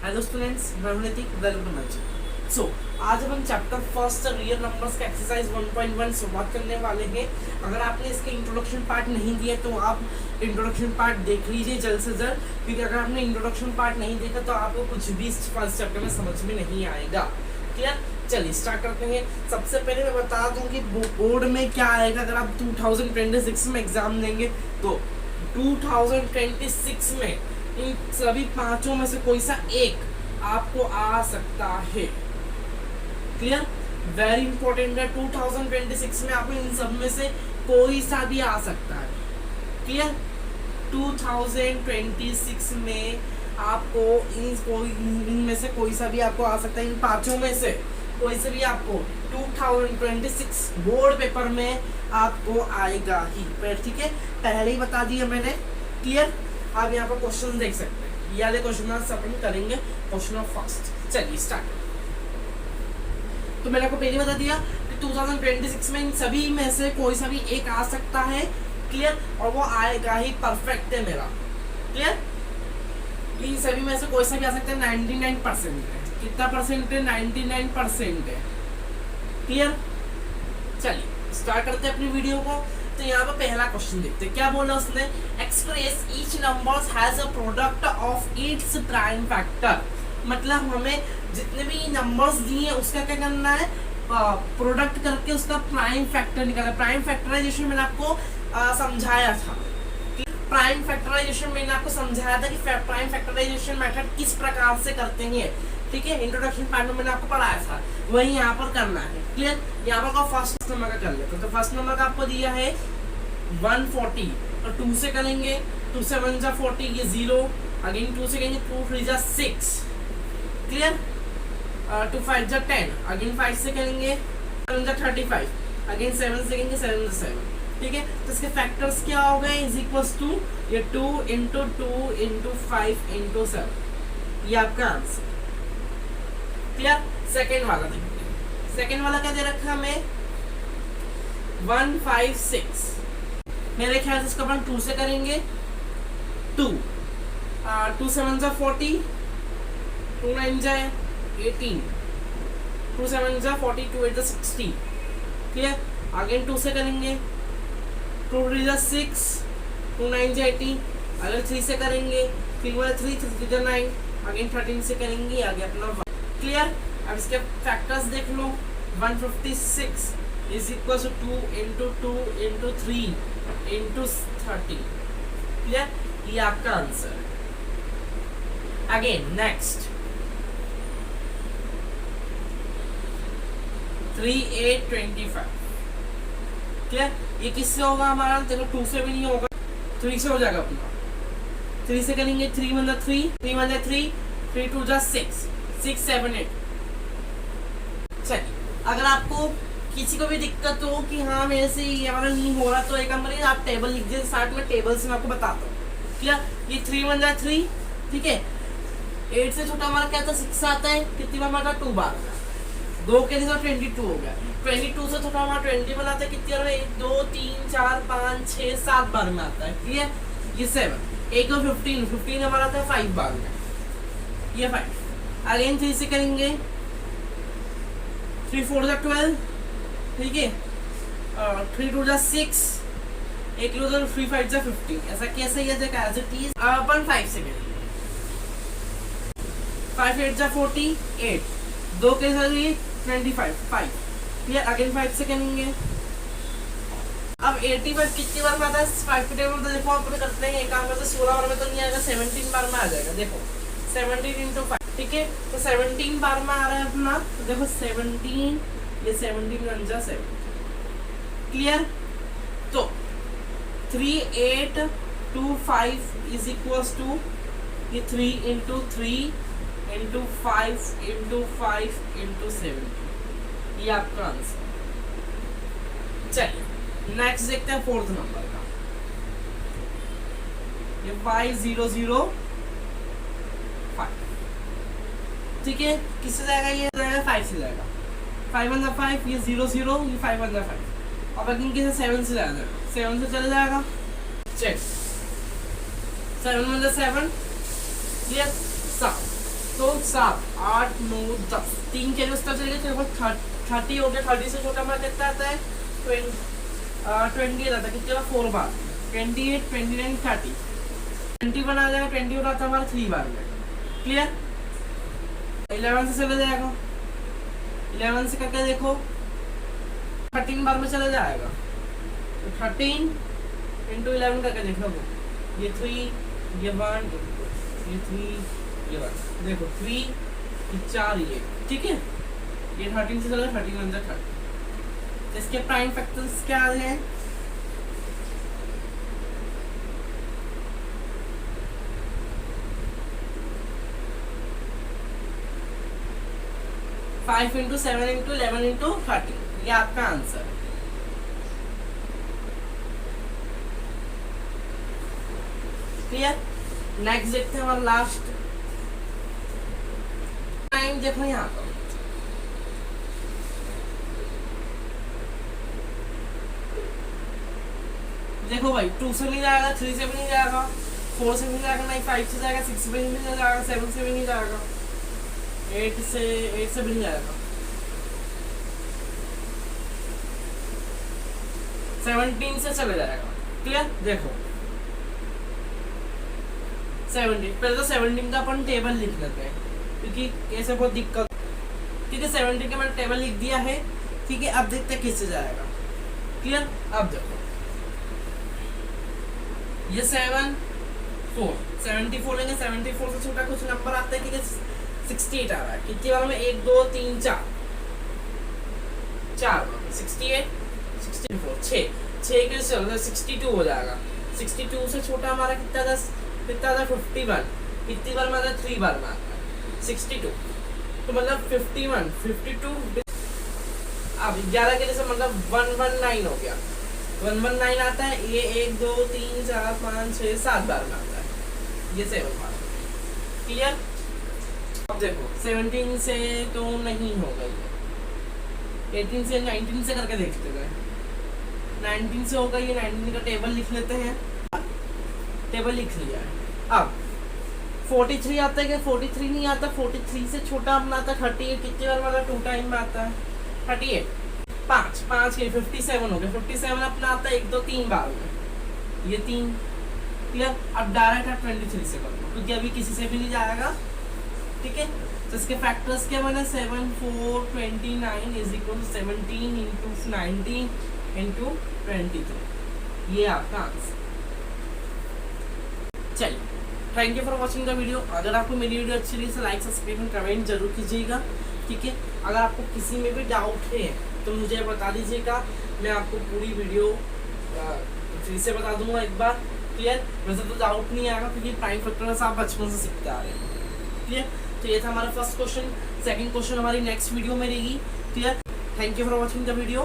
Hello students, मैं हूं Nitik, welcome to my channel. So आज हम चैप्टर फर्स्ट रियल नंबर्स का एक्सरसाइज 1.1 शुरुआत करने वाले हैं। अगर आपने इसके इंट्रोडक्शन पार्ट नहीं दिया तो आप इंट्रोडक्शन पार्ट देख लीजिए जल्द से जल्द, क्योंकि अगर आपने इंट्रोडक्शन पार्ट नहीं देखा तो आपको कुछ भी फर्स्ट चैप्टर में समझ में नहीं आएगा। क्लियर? चलिए स्टार्ट करते हैं। सबसे पहले मैं बता दूं कि बोर्ड में क्या आएगा अगर आप 2026 में एग्जाम देंगे तो 2026 में इन सभी पांचों में से कोई सा एक आपको आ सकता है। क्लियर? वेरी इंपॉर्टेंट है। 2026 में आपको इन सब में से कोई सा भी आ सकता है। क्लियर? 2026 में आपको इनमें से कोई सा भी आपको आ सकता है। इन पांचों में से कोई से भी आपको 2026 बोर्ड पेपर में आपको आएगा ही। ठीक है, पहले ही बता दिया मैंने। क्लियर? आप यहाँ पर क्वेश्चन देख सकते हैं। ये वाले क्वेश्चन अपन करेंगे क्वेश्चन ऑफ फर्स्ट। चलिए स्टार्ट। तो मैंने आपको पहले बता दिया कि 2026 में इन सभी में से कोई सा भी एक आ सकता है। क्लियर? और वो आएगा ही। परफेक्ट है मेरा। क्लियर? इन सभी में से कोई सा भी आ सकता है। 99% है। कितना परसेंट है? 99% है। क्लियर? चलिए स्टार्ट करते हैं अपनी वीडियो को। तो यहाँ पर पहला क्वेश्चन देखते हैं। क्या बोला उसने? Express each numbers has a product of its prime factor. मतलब हमें जितने भी नंबर्स दिए हैं उसका क्या करना है? प्रोडक्ट करके उसका प्राइम फैक्टर निकालना। प्राइम फैक्टराइजेशन मैंने आपको समझाया था। प्राइम फैक्टराइजेशन मैंने आपको समझाया था कि प्राइम फैक्टराइजेशन मेथड किस प्रकार से करते हैं। ठीक है, इंट्रोडक्शन पार्ट में मैंने आपको पढ़ाया था, वही यहाँ पर करना है। क्लियर? यहाँ पर का फर्स्ट नंबर का कर लेते तो फर्स्ट नंबर का आपको दिया है 140 और 2 से करेंगे। 2 से 1 जा 40, ये 0। अगेन 2 से करेंगे, 2 3 जा 6। क्लियर? 2 5 जा 10। अगेन 5 से करेंगे, 7 जा 35। अगेन 7 से करेंगे, 7 जा 7। ठीक है, तो इसके फैक्टर्स क्या हो गए? इज इक्वल्स टू ये 2 इंटू 2 इंटू 5 इंटू 7। ये आपका आंसर। क्लियर? सेकेंड वाला देखते हैं। सेकेंड वाला क्या दे रखा है हमें? 156। मेरे ख्याल से इसको अपन 2 से करेंगे। 2 2 7 जा 40, 2 9 जा 18, 2 7 जा 40, 2 8 जा 60। क्लियर? अगेन 2 से करेंगे, 2 3 जा 6, 2 9 जा 18। अगर 3 से करेंगे, 3 वाला 3 3 जा 9। अगेन 13 से करेंगे, आगे अपना। क्लियर? अब इसके फैक्टर्स देख लो। 156 is equal to 2 into 2 into 3 into 30। Clear? ये आपका आंसर है। Again next 3825। क्लियर? ये किससे होगा हमारा? देखो 2 से भी नहीं होगा, 3 से हो जाएगा अपना। 3 से करेंगे, 3 1 जा 3, 3 1 जा 3, 3 2 जा 6, 6 7 8। चलिए, अगर आपको किसी को भी दिक्कत हो कि हाँ मेरे से ये वाला नहीं हो रहा तो एक काम करिए, आप टेबल लिख दीजिए। स्टार्ट में टेबल से मैं आपको बताता हूँ। क्लियर? ये 3 1 जा 3। ठीक है, 8 से छोटा हमारा क्या था? 6 आता है। कितनी बार हमारा 2 बार। 2 के लिए 22 हो गया। 22 से छोटा हमारा 20 बनाता है। कितनी बार? 1 2 3 4 5 6 7 बार में आता है। क्लियर? ये 7। 1 और 15, 15 हमारा आता है 5 बार में। ये 5। अगेन 3 से करेंगे, 3 4 जा 12। ठीक है, 3 2 जा 6, 1 लो 3 5 जा 15। ऐसा कैसे ही है? As it is. अपन 5 से करेंगे, 5 8 जा 48, 2 के साथ 25 5। क्लियर? अगेन 5 से करेंगे। अब 85 कितनी बार में आता है? 5 के टेबल में तो देखो अपन करते हैं। एक काम करते 16 बार में तो नहीं आएगा, 17 बार में आ जाएगा। देखो 17 इंटू 5। ठीक है, तो 17 बार में आ रहा है अपना। तो देखो 17, ये 17 1 जा 7। क्लियर? तो 3825 इज इक्वल्स टू ये 3 इंटू 3 इंटू 5 इंटू 5 इंटू 7। ये आपका आंसर। चलिए नेक्स्ट देखते हैं फोर्थ नंबर का। ये 5005। ठीक है, किससे जाएगा? ये जाएगा 5 से जाएगा। 5 1 जा 5, ये 0 0, ये 5 1 जा 5। अब अगेन किसे 7 से जाएगा, 7 से चले जाएगा। चेक 7 1 जा 7। क्लियर? 7 तो 7 8 9 10 3 के जो स्तर चलेगा तो 30 हो गया। 30 से छोटा हमारा कितना आता है 20 आता है कितने बार 4 बार 28 29 30 21 आ जाएगा। 21 आता है हमारा 3 बार में। क्लियर। 11 से चला जाएगा 11 से करके देखो 13 बार में चला जाएगा तो 13 इंटू 11 करके देखो ये 3 ये 1 ये 3 ये 1 देखो 3 ये 4 ये ठीक है। ये 13 से चला 13 अंदर 30 इसके प्राइम फैक्टर्स क्या है 5 इंटू 7 इंटू 11 इंटू 30 ये आपका आंसर है। क्लियर। नेक्स्ट देखते हैं हमारा लास्ट टाइम। देखो यहाँ पर देखो भाई 2 से नहीं जाएगा 3 से भी नहीं जाएगा 4 से भी नहीं जाएगा नहीं 5 से जाएगा 6 से भी नहीं जाएगा 7 से भी नहीं जाएगा 8 से भी नहीं जाएगा 17 से चले जाएगा। क्लियर। देखो 17 पहले तो 17 का अपन टेबल लिख लेते हैं क्योंकि ऐसे बहुत दिक्कत। ठीक है 17 का मैंने टेबल लिख दिया है। ठीक है अब देखते हैं किससे जाएगा। क्लियर। अब देखो ये 7 4 74 लेंगे 74 से छोटा कुछ नंबर आता है। ठीक है 68 आ रहा है कितनी बार में 1 2 3 4 68 64 6 के चलो 62 हो जाएगा। 62 से छोटा हमारा कितना था 51 कितनी बार में आता है 3 बार में आता है 62 तो मतलब 51 52 अब 11 के जैसे मतलब 119 हो गया 119 आता है। ये 1 2 3 4 5 6 7 बार में आता है ये 7 बार। क्लियर। अब देखो 17 से तो नहीं होगा ये 18 से 19 से करके देखते हैं 19 से होगा ये 19 का टेबल लिख लेते हैं। टेबल लिख लिया है। अब 43 आता है क्या 43 नहीं आता 43 से छोटा अपना आता है 38 कितनी बार वाला 2 टाइम में आता है 38 5 के 57 हो गया 57 अपना आता है 1 2 3 बार में ये 3। क्लियर। अब डायरेक्ट आप 23 से कर दो क्योंकि अभी किसी से भी नहीं जाएगा। ठीक है तो इसके फैक्टर्स क्या बने 7 4 29 is equal to 17 into 19 into 23 ये आपका आंसर। चलिए thank you for watching the video. अगर आपको मेरी वीडियो अच्छी लगी तो लाइक सब्सक्राइब एंड कमेंट जरूर कीजिएगा। ठीक है अगर आपको किसी में भी डाउट है तो मुझे बता दीजिएगा मैं आपको पूरी वीडियो फिर से बता दूंगा एक बार। क्लियर। वैसे तो डाउट नहीं आएगा क्योंकि प्राइम फैक्टर्स आप बचपन से सीखते आ रहे हैं। क्लियर। तो ये था हमारा फर्स्ट क्वेश्चन। सेकंड क्वेश्चन हमारी नेक्स्ट वीडियो में रहेगी। Clear. Thank you for watching the video.